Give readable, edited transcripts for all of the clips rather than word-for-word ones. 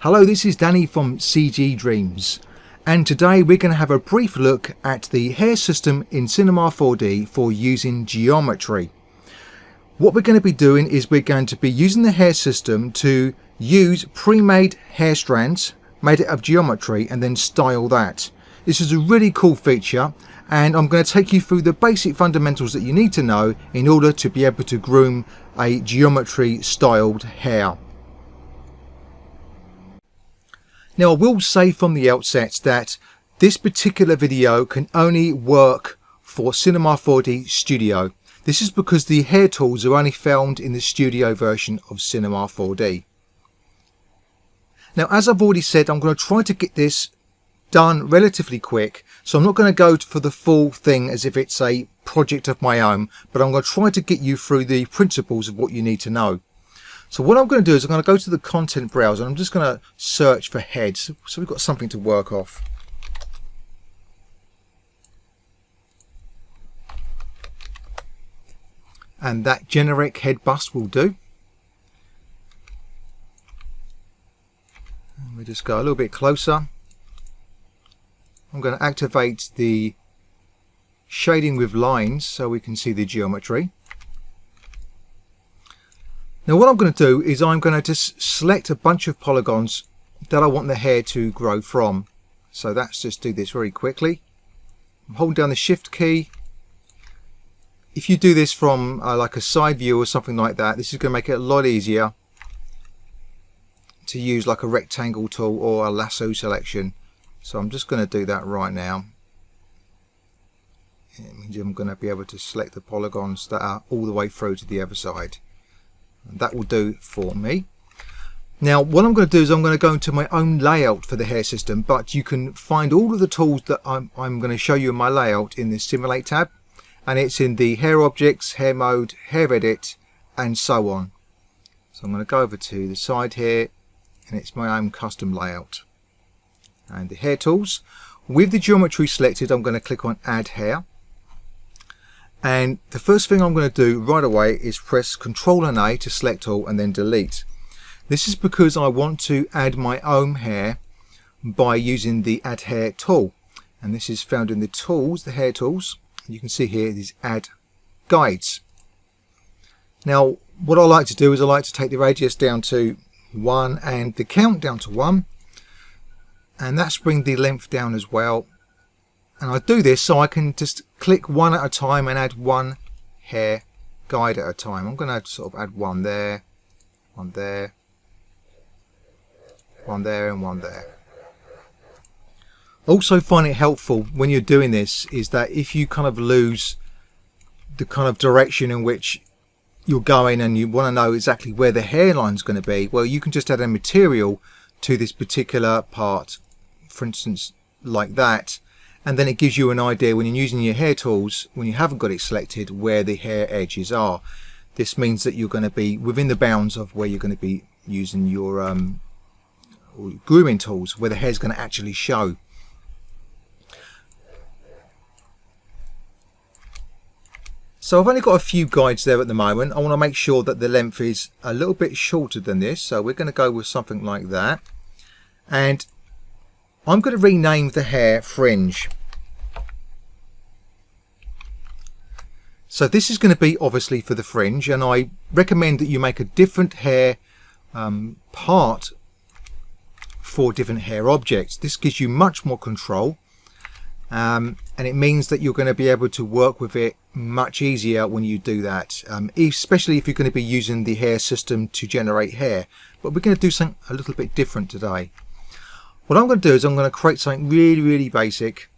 Hello, this is Danny from CG Dreams, and today we're going to have a brief look at the hair system in Cinema 4D for using geometry. What we're going to be doing is we're going to be using the hair system to use pre-made hair strands made out of geometry and then style that. This is a really cool feature, and I'm going to take you through the basic fundamentals that you need to know in order to be able to groom a geometry styled hair. Now, I will say from the outset that this particular video can only work for Cinema 4D Studio. This is because the hair tools are only found in the studio version of Cinema 4D. Now, as I've already said, I'm going to try to get this done relatively quick, so I'm not going to go for the full thing as if it's a project of my own, but I'm going to try to get you through the principles of what you need to know. So what I'm going to do is I'm going to go to the content browser and I'm just going to search for heads, so we've got something to work off. And that generic head bust will do. And we just go a little bit closer. I'm going to activate the shading with lines so we can see the geometry. Now what I'm going to do is I'm going to just select a bunch of polygons that I want the hair to grow from. So let's just do this very quickly. Hold down the shift key. If you do this from like a side view or something like that, this is going to make it a lot easier to use like a rectangle tool or a lasso selection. So I'm just going to do that right now. It means I'm going to be able to select the polygons that are all the way through to the other side. And that will do for me. Now what I'm going to do is I'm going to go into my own layout for the hair system, but you can find all of the tools that I'm going to show you in my layout in the Simulate tab, and it's in the hair objects, hair mode, hair edit, and so on. So I'm going to go over to the side here, and it's my own custom layout. And the hair tools, with the geometry selected, I'm going to click on add hair. And the first thing I'm going to do right away is press Ctrl and A to select all and then delete. This is because I want to add my own hair by using the add hair tool. And this is found in the tools, the hair tools. You can see here these add guides. Now what I like to do is I like to take the radius down to 1 and the count down to 1. And that's bring the length down as well. And I do this so I can just click one at a time and add one hair guide at a time. I'm going to sort of add one there, one there, one there, and one there. Also find it helpful when you're doing this is that if you kind of lose the kind of direction in which you're going and you want to know exactly where the hairline is going to be, well, you can just add a material to this particular part, for instance like that, and then it gives you an idea when you're using your hair tools, when you haven't got it selected, where the hair edges are. This means that you're going to be within the bounds of where you're going to be using your grooming tools, where the hair is going to actually show. So I've only got a few guides there at the moment. I want to make sure that the length is a little bit shorter than this, so we're going to go with something like that. And I'm going to rename the hair fringe. So this is going to be obviously for the fringe, and I recommend that you make a different hair part for different hair objects. This gives you much more control, and it means that you're going to be able to work with it much easier when you do that, especially if you're going to be using the hair system to generate hair. But we're going to do something a little bit different today. What I'm going to do is I'm going to create something really basic.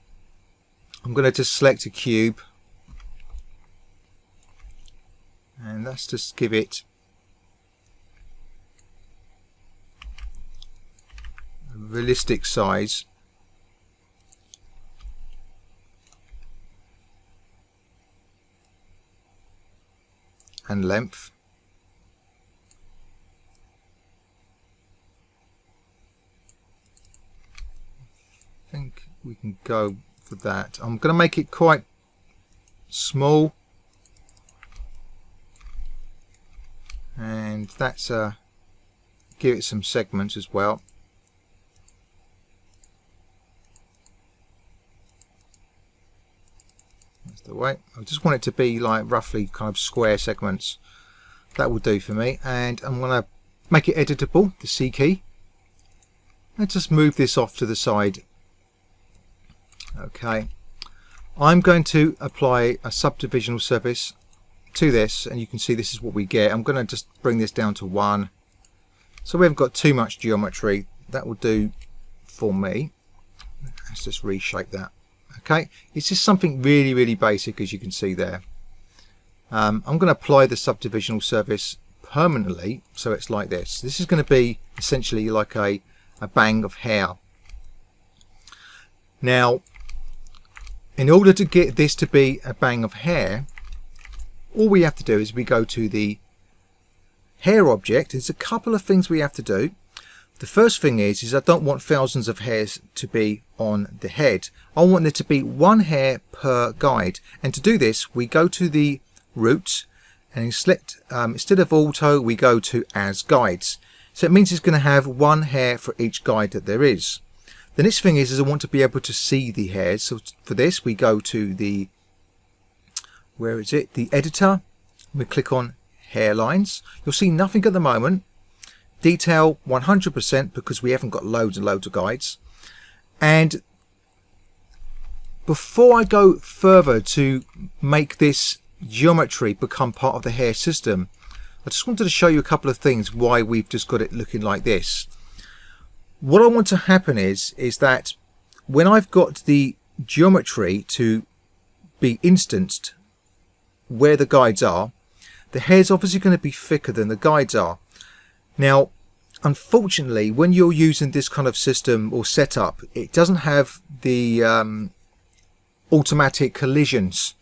I'm going to just select a cube, and let's just give it a realistic size. And length. I think we can go for that. I'm going to make it quite small, and that's give it some segments as well. the way. I just want it to be like roughly kind of square segments. That will do for me. And I'm going to make it editable, the C key. Let's just move this off to the side. Okay. I'm going to apply a subdivisional surface to this, and you can see this is what we get. I'm going to just bring this down to 1. So we haven't got too much geometry. That will do for me. Let's just reshape that. Okay, it's just something really, really basic, as you can see there. I'm going to apply the subdivisional surface permanently, so it's like this. This is going to be essentially like a bang of hair. Now, in order to get this to be a bang of hair, all we have to do is we go to the hair object. There's a couple of things we have to do. The first thing is I don't want thousands of hairs to be on the head. I want there to be 1 hair per guide. And to do this, we go to the root and select, instead of auto, we go to as guides. So it means it's going to have 1 hair for each guide that there is. The next thing is I want to be able to see the hairs. So for this, we go to the, where is it? The editor. We click on hairlines. You'll see nothing at the moment. Detail 100% because we haven't got loads and loads of guides. And before I go further to make this geometry become part of the hair system, I just wanted to show you a couple of things why we've just got it looking like this. What I want to happen is that when I've got the geometry to be instanced where the guides are, the hair's obviously going to be thicker than the guides are. Now, unfortunately, when you're using this kind of system or setup, it doesn't have the automatic collisions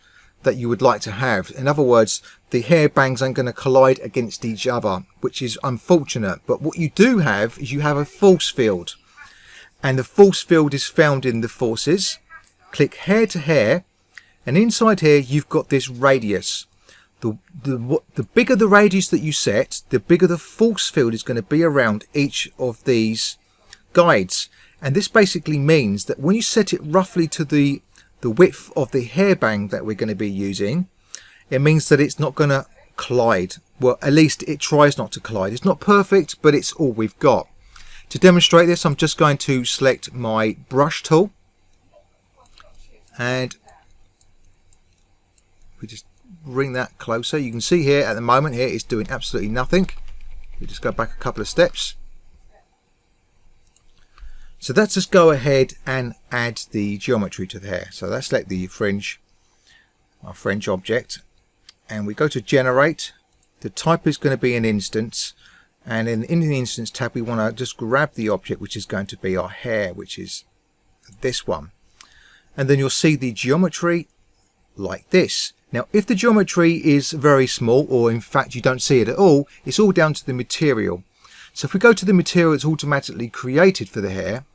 that you would like to have. In other words, the hair bangs aren't going to collide against each other, which is unfortunate. But what you do have is you have a force field, and the force field is found in the forces. Click hair to hair, and inside here you've got this radius. The bigger the radius that you set, the bigger the force field is going to be around each of these guides. And this basically means that when you set it roughly to the width of the hairbang that we're going to be using, it means that it's not going to collide. Well, at least it tries not to collide. It's not perfect, but it's all we've got. To demonstrate this, I'm just going to select my brush tool, and we just bring that closer. You can see here at the moment here it's doing absolutely nothing. We just go back a couple of steps. So let's just go ahead and add the geometry to the hair. So let's select the fringe, our fringe object, and we go to generate. The type is going to be an instance, and in the instance tab we want to just grab the object which is going to be our hair, which is this one, and then you'll see the geometry like this. Now, if the geometry is very small, or in fact you don't see it at all, it's all down to the material. So if we go to the material that's automatically created for the hair,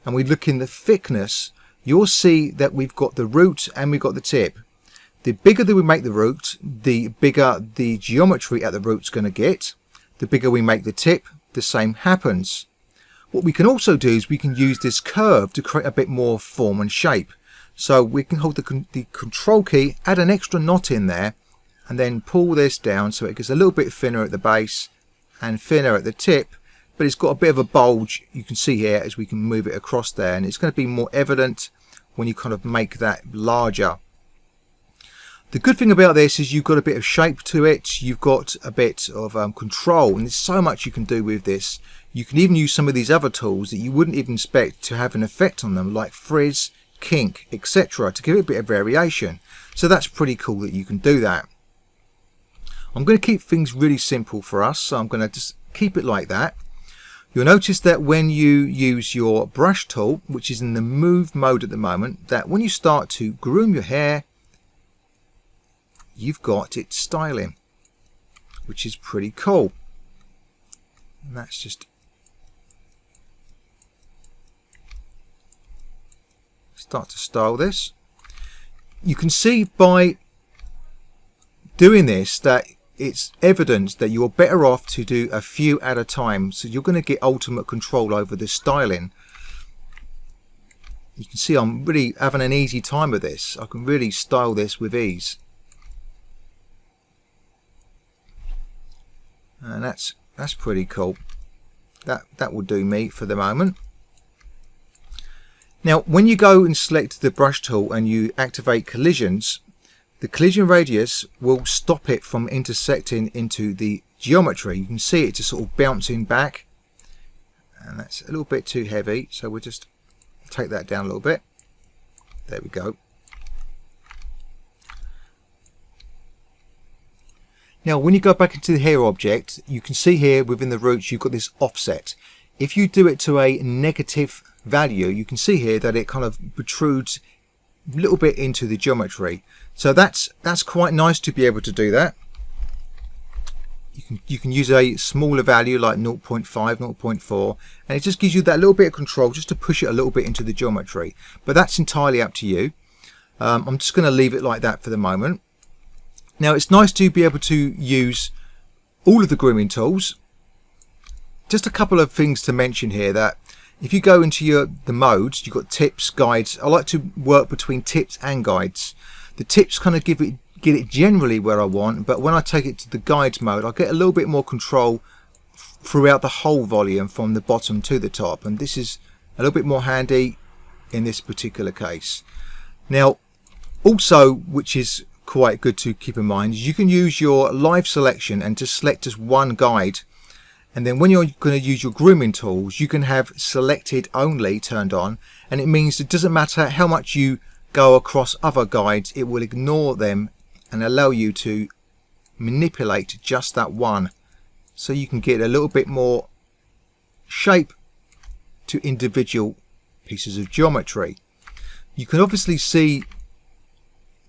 and we look in the thickness, you'll see that we've got the root and we've got the tip. The bigger that we make the root, the bigger the geometry at the root's going to get. The bigger we make the tip, the same happens. What we can also do is we can use this curve to create a bit more form and shape. So we can hold the control key, add an extra knot in there, and then pull this down so it gets a little bit thinner at the base and thinner at the tip, but it's got a bit of a bulge, you can see here, as we can move it across there, and it's going to be more evident when you kind of make that larger. The good thing about this is you've got a bit of shape to it, you've got a bit of control, and there's so much you can do with this. You can even use some of these other tools that you wouldn't even expect to have an effect on them, like frizz, kink, etc., to give it a bit of variation. So that's pretty cool that you can do that. I'm going to keep things really simple for us, so I'm going to just keep it like that. You'll notice that when you use your brush tool, which is in the move mode at the moment, that when you start to groom your hair, you've got it styling, which is pretty cool. And that's just start to style this. You can see by doing this that it's evidence that you're better off to do a few at a time, so you're going to get ultimate control over the styling. You can see I'm really having an easy time with this. I can really style this with ease. And that's pretty cool. That will do me for the moment. Now when you go and select the brush tool and you activate collisions, the collision radius will stop it from intersecting into the geometry. You can see it just sort of bouncing back, and that's a little bit too heavy, so we'll just take that down a little bit. There we go. Now when you go back into the hair object, you can see here within the roots you've got this offset. If you do it to a negative value, you can see here that it kind of protrudes a little bit into the geometry. So that's quite nice to be able to do that. You can use a smaller value like 0.5, 0.4, and it just gives you that little bit of control just to push it a little bit into the geometry. But that's entirely up to you. I'm just going to leave it like that for the moment. Now it's nice to be able to use all of the grooming tools. Just a couple of things to mention here, that if you go into the modes, you've got tips, guides. I like to work between tips and guides. The tips kind of get it generally where I want, but when I take it to the guides mode, I get a little bit more control throughout the whole volume from the bottom to the top, and this is a little bit more handy in this particular case. Now also, which is quite good to keep in mind, is you can use your live selection and just select just one guide, and then when you're going to use your grooming tools, you can have selected only turned on, and it means it doesn't matter how much you go across other guides, it will ignore them and allow you to manipulate just that one, so you can get a little bit more shape to individual pieces of geometry. You can obviously see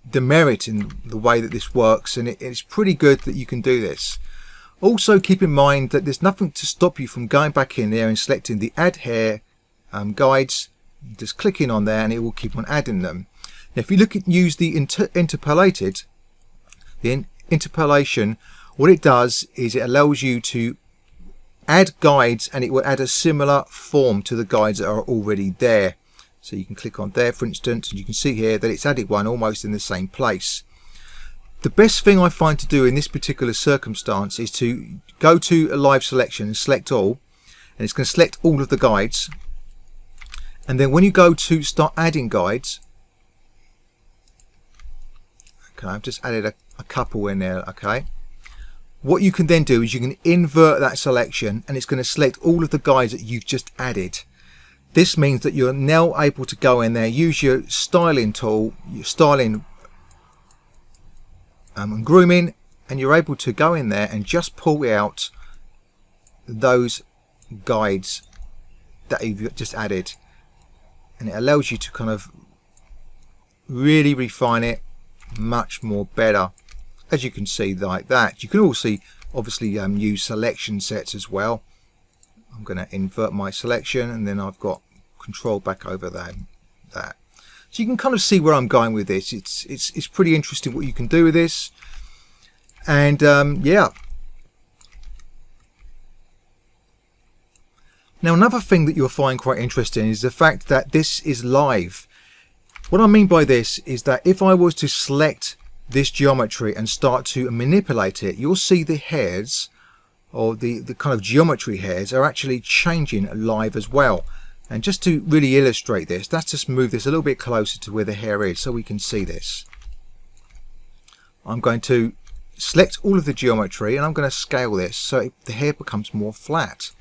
the merit in the way that this works, and it's pretty good that you can do this. Also keep in mind that there's nothing to stop you from going back in there and selecting the add hair guides, just clicking on there and it will keep on adding them. Now if you use the interpolated, the interpolation, what it does is it allows you to add guides, and it will add a similar form to the guides that are already there. So you can click on there, for instance, and you can see here that it's added one almost in the same place. The best thing I find to do in this particular circumstance is to go to a live selection and select all, and it's going to select all of the guides. And then when you go to start adding guides, okay, I've just added a couple in there, okay. What you can then do is you can invert that selection, and it's going to select all of the guides that you've just added. This means that you're now able to go in there, use your styling tool, your styling and grooming, and you're able to go in there and just pull out those guides that you've just added, and it allows you to kind of really refine it much more better, as you can see like that. You can also obviously use selection sets as well. I'm going to invert my selection, and then I've got control back over that. So you can kind of see where I'm going with this. It's pretty interesting what you can do with this, and yeah. Now another thing that you'll find quite interesting is the fact that this is live. What I mean by this is that if I was to select this geometry and start to manipulate it, you'll see the hairs, or the kind of geometry hairs, are actually changing live as well. And just to really illustrate this, let's just move this a little bit closer to where the hair is so we can see this. I'm going to select all of the geometry, and I'm going to scale this so the hair becomes more flat,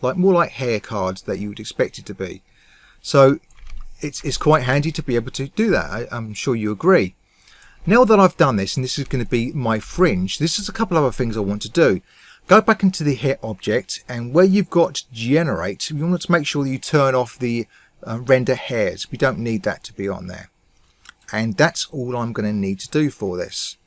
more like hair cards that you would expect it to be. So it's quite handy to be able to do that. I'm sure you agree. Now that I've done this, and this is going to be my fringe, this is a couple other things I want to do. Go back into the hair object, and where you've got generate, you want to make sure that you turn off the render hairs. We don't need that to be on there. And that's all I'm going to need to do for this.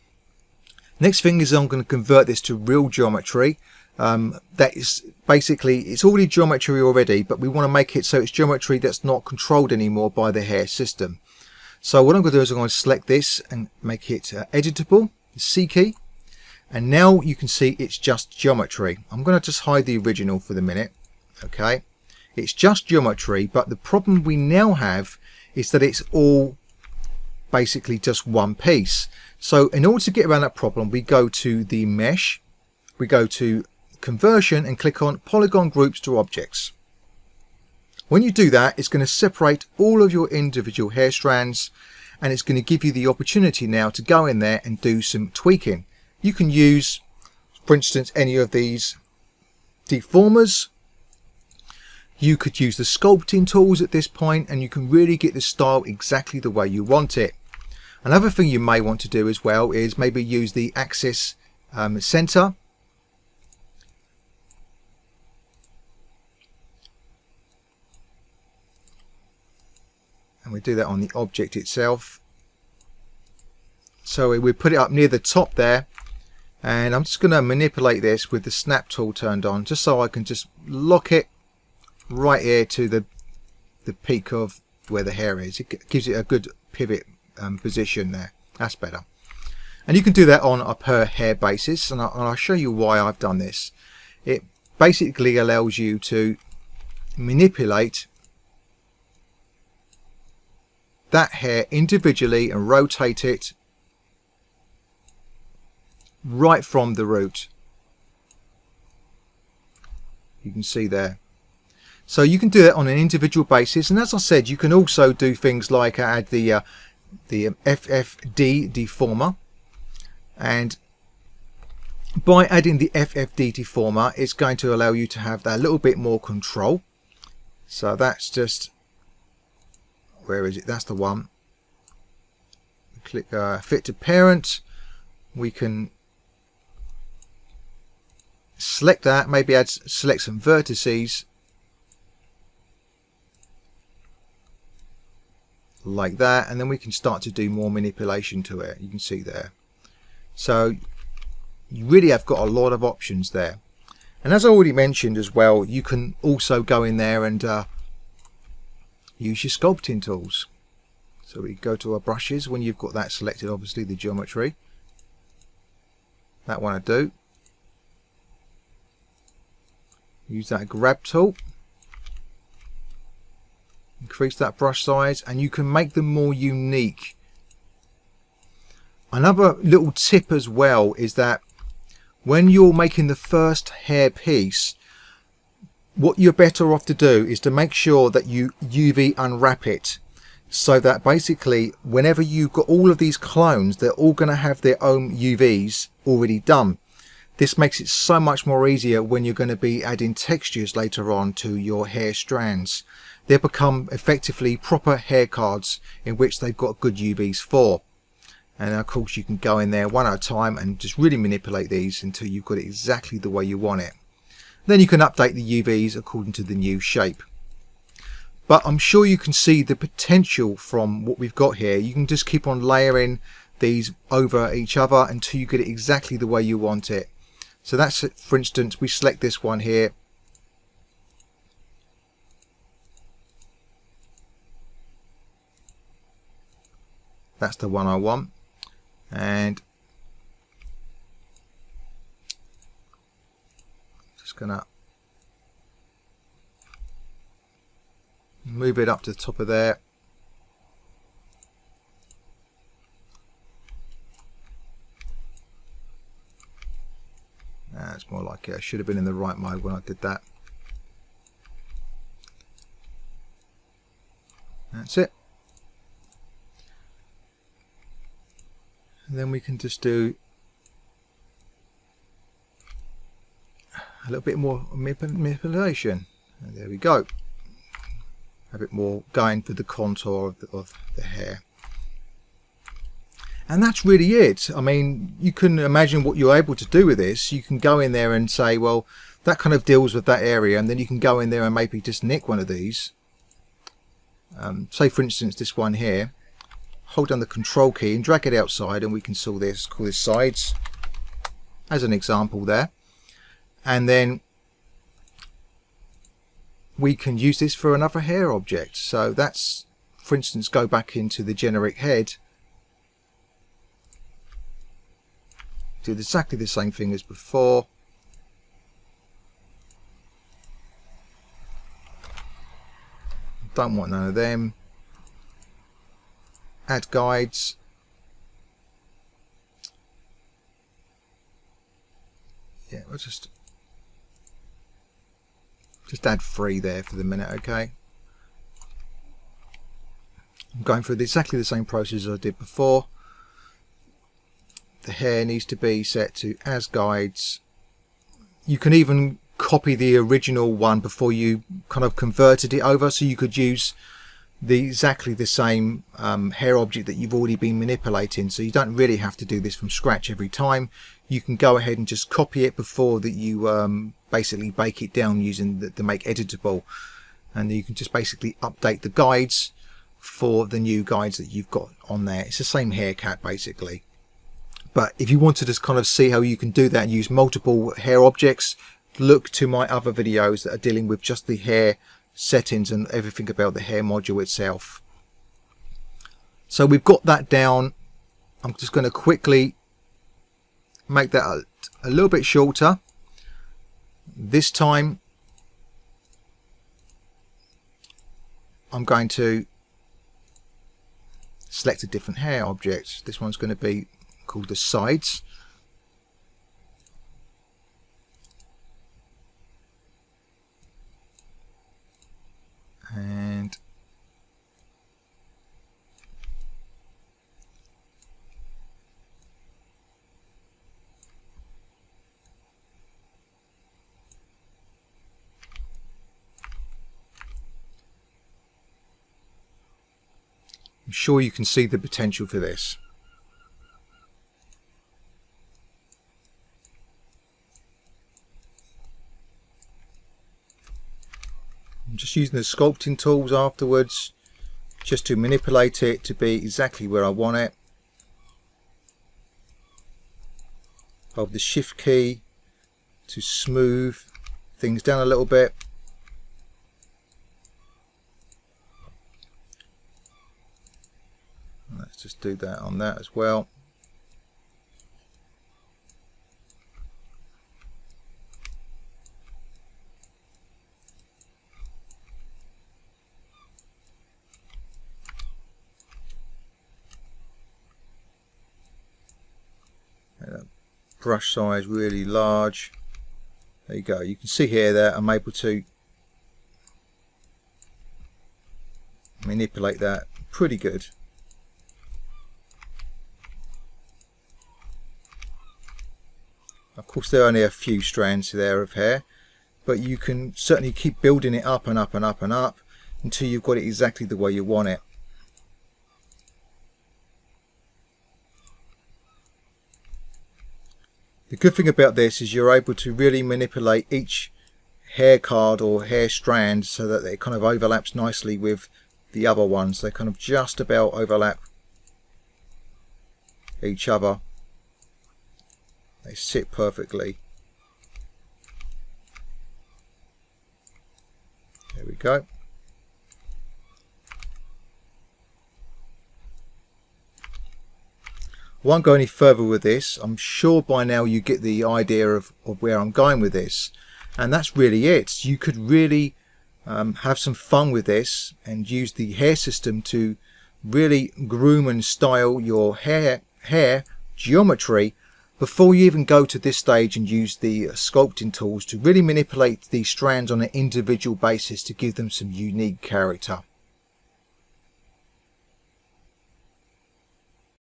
Next thing is I'm going to convert this to real geometry. That is basically, it's already geometry already, but we want to make it so it's geometry that's not controlled anymore by the hair system. So what I'm going to do is I'm going to select this and make it editable, the C key. And now you can see it's just geometry. I'm going to just hide the original for the minute. Okay, It's just geometry, but the problem we now have is that it's all basically just one piece. So in order to get around that problem, we go to the mesh, we go to conversion and click on polygon groups to objects. When you do that, it's going to separate all of your individual hair strands, and it's going to give you the opportunity now to go in there and do some tweaking. You can use, for instance, any of these deformers. You could use the sculpting tools at this point, and you can really get the style exactly the way you want it. Another thing you may want to do as well is maybe use the axis center. And we do that on the object itself. So we put it up near the top there, and I'm just going to manipulate this with the snap tool turned on, just so I can just lock it right here to the peak of where the hair is. It gives it a good pivot position there. That's better. And you can do that on a per hair basis, and I'll show you why I've done this. It basically allows you to manipulate that hair individually and rotate it right from the root. You can see there. So you can do that on an individual basis, and as I said, you can also do things like add the FFD deformer, and by adding the FFD deformer, it's going to allow you to have that little bit more control. So that's just, where is it? That's the one. Click fit to parent. We can select that, maybe select some vertices like that, and then we can start to do more manipulation to it. You can see there. So you really have got a lot of options there. And as I already mentioned as well, you can also go in there and use your sculpting tools. So we go to our brushes when you've got that selected, obviously the geometry. That one I do. Use that grab tool. Increase that brush size, and you can make them more unique. Another little tip as well is that when you're making the first hair piece, what you're better off to do is to make sure that you UV unwrap it, so that basically whenever you've got all of these clones, they're all going to have their own UVs already done. This makes it so much more easier when you're going to be adding textures later on to your hair strands. They become effectively proper hair cards in which they've got good UVs for. And of course you can go in there one at a time and just really manipulate these until you've got it exactly the way you want it. Then you can update the UVs according to the new shape. But I'm sure you can see the potential from what we've got here. You can just keep on layering these over each other until you get it exactly the way you want it. So that's it. For instance, we select this one here. That's the one I want. And just gonna move it up to the top of there. That's more like it. I should have been in the right mode when I did that. That's it. And then we can just do a little bit more manipulation. And there we go. A bit more going for the contour of the hair. And that's really it. I mean, you can imagine what you're able to do with this. You can go in there and say, well, that kind of deals with that area, and then you can go in there and maybe just nick one of these. Say for instance this one here. Hold down the control key and drag it outside, and we can call this sides as an example there. And then we can use this for another hair object. So that's, for instance, go back into the generic head, do exactly the same thing as before. don't want none of them. Add guides. Yeah, we'll just add 3 there for the minute. Okay, I'm going through exactly the same process as I did before. The hair needs to be set to as guides. You can even copy the original one before you kind of converted it over, so you could use exactly the same hair object that you've already been manipulating, so you don't really have to do this from scratch every time. You can go ahead and just copy it before that you basically bake it down using the make editable, and you can just basically update the guides for the new guides that you've got on there. It's the same haircut basically, but if you want to just kind of see how you can do that and use multiple hair objects, look to my other videos that are dealing with just the hair settings and everything about the hair module itself. So we've got that down. I'm just going to quickly make that a little bit shorter. This time I'm going to select a different hair object. This one's going to be called the sides. And I'm sure you can see the potential for this. I'm just using the sculpting tools afterwards just to manipulate it to be exactly where I want it. Hold the shift key to smooth things down a little bit. Let's just do that on that as well. Brush size really large. There you go. You can see here that I'm able to manipulate that pretty good. Of course there are only a few strands there of hair, but you can certainly keep building it up and up and up and up until you've got it exactly the way you want it. The good thing about this is you're able to really manipulate each hair card or hair strand so that it kind of overlaps nicely with the other ones. They kind of just about overlap each other. They sit perfectly. There we go. I won't go any further with this. I'm sure by now you get the idea of where I'm going with this, and that's really it. You could really have some fun with this and use the hair system to really groom and style your hair geometry before you even go to this stage and use the sculpting tools to really manipulate these strands on an individual basis to give them some unique character.